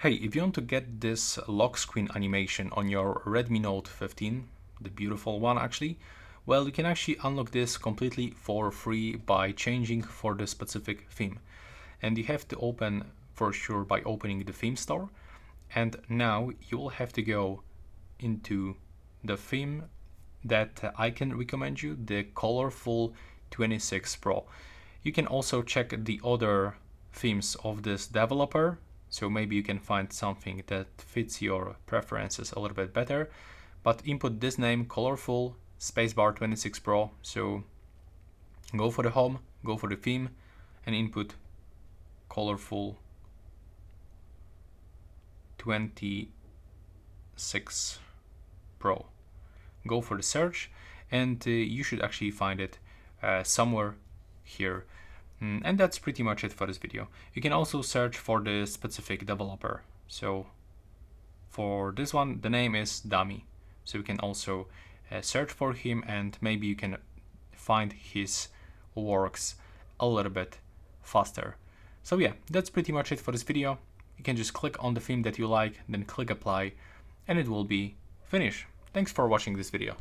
Hey, if you want to get this lock screen animation on your Redmi Note 15, the beautiful one actually, well, you can actually unlock this completely for free by changing for the specific theme. And you have to open for sure by opening the theme store. And now you will have to go into the theme that I can recommend you, the colorful 26 Pro. You can also check the other themes of this developer, so maybe you can find something that fits your preferences a little bit better. But input this name, colorful spacebar 26 Pro. So go for the home, go for the theme, and input colorful 26 Pro. Go for the search, and you should actually find it somewhere here. And that's pretty much it for this video. You can also search for the specific developer. So for this one, the name is Dummy. So you can also search for him, and maybe you can find his works a little bit faster. So yeah, that's pretty much it for this video. You can just click on the theme that you like, then click apply, and it will be finished. Thanks for watching this video.